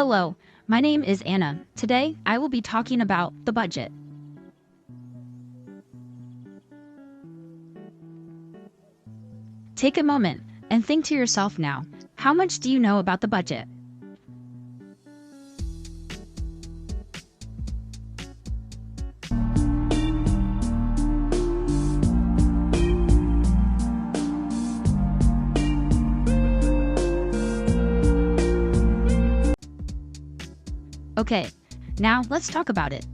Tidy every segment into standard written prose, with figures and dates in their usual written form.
Hello, my name is Anna. Today, I will be talking about the budget. Take a moment and think to yourself now, how much do you know about the budget? Okay, now let's talk about it.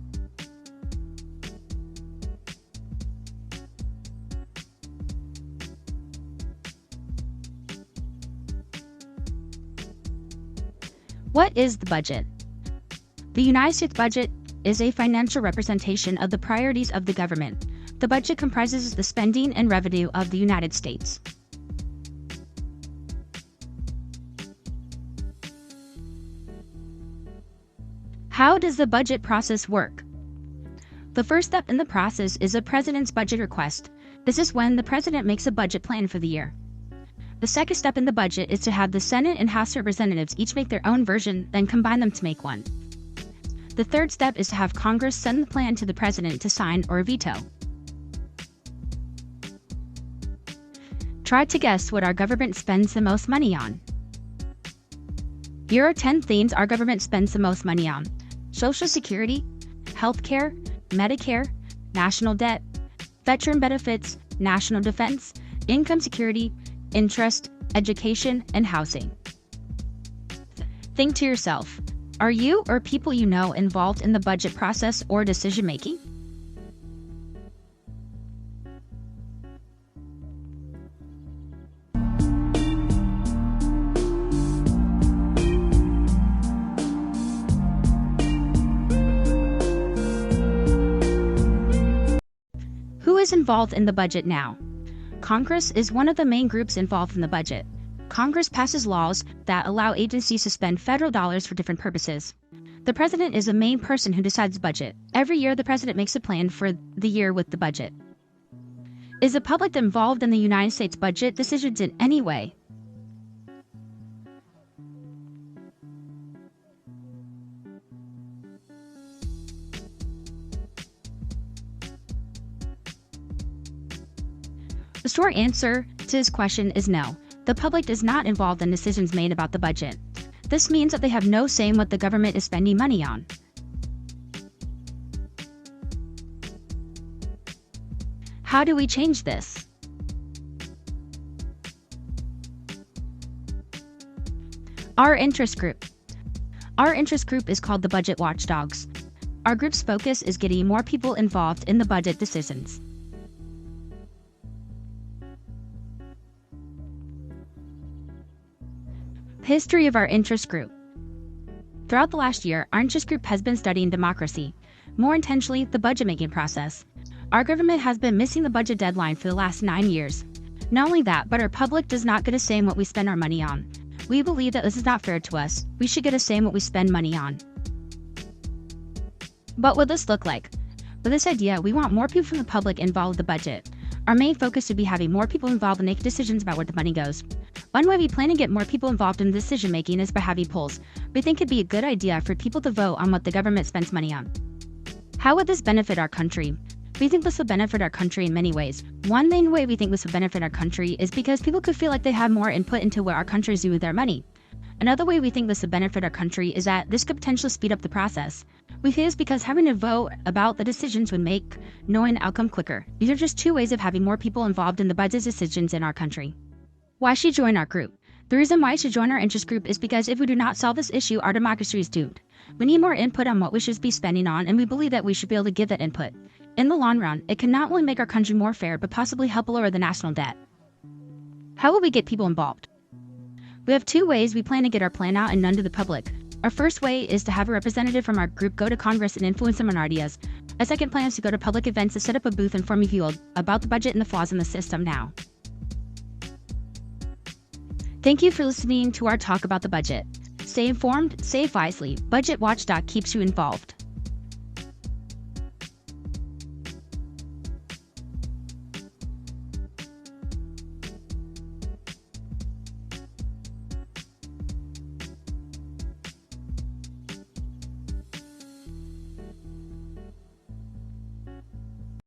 What is the budget? The United States budget is a financial representation of the priorities of the government. The budget comprises the spending and revenue of the United States. How does the budget process work? The first step in the process is a president's budget request. This is when the president makes a budget plan for the year. The second step in the budget is to have the Senate and House representatives each make their own version, then combine them to make one. The third step is to have Congress send the plan to the president to sign or veto. Try to guess what our government spends the most money on. Here are 10 things our government spends the most money on: Social Security, healthcare, Medicare, national debt, veteran benefits, national defense, income security, interest, education, and housing. Think to yourself, are you or people you know involved in the budget process or decision making? Who is involved in the budget now? Congress is one of the main groups involved in the budget. Congress passes laws that allow agencies to spend federal dollars for different purposes. The president is the main person who decides the budget. Every year, the president makes a plan for the year with the budget. Is the public involved in the United States budget decisions in any way? The short answer to this question is no. The public is not involved in decisions made about the budget. This means that they have no say in what the government is spending money on. How do we change this? Our interest group. Our interest group is called the Budget Watchdogs. Our group's focus is getting more people involved in the budget decisions. History of our interest group. Throughout the last year, our interest group has been studying democracy, more intentionally, the budget-making process. Our government has been missing the budget deadline for the last 9 years. Not only that, but our public does not get a say in what we spend our money on. We believe that this is not fair to us. We should get a say in what we spend money on. What would this look like? With this idea, we want more people from the public involved with the budget. Our main focus would be having more people involved in making decisions about where the money goes. One way we plan to get more people involved in decision making is by having polls. We think it'd be a good idea for people to vote on what the government spends money on. How would this benefit our country? We think this would benefit our country in many ways. One main way we think this would benefit our country is because people could feel like they have more input into what our country is doing with their money. Another way we think this would benefit our country is that this could potentially speed up the process. We think this because having to vote about the decisions would make knowing the outcome quicker. These are just two ways of having more people involved in the budget decisions in our country. Why should you join our group? The reason why you should join our interest group is because if we do not solve this issue, our democracy is doomed. We need more input on what we should be spending on, and we believe that we should be able to give that input. In the long run, it can not only make our country more fair, but possibly help lower the national debt. How will we get people involved? We have two ways we plan to get our plan out and known to the public. Our first way is to have a representative from our group go to Congress and influence them on our ideas. A second plan is to go to public events to set up a booth and inform you about the budget and the flaws in the system now. Thank you for listening to our talk about the budget. Stay informed, save wisely. Budget Watchdog keeps you involved.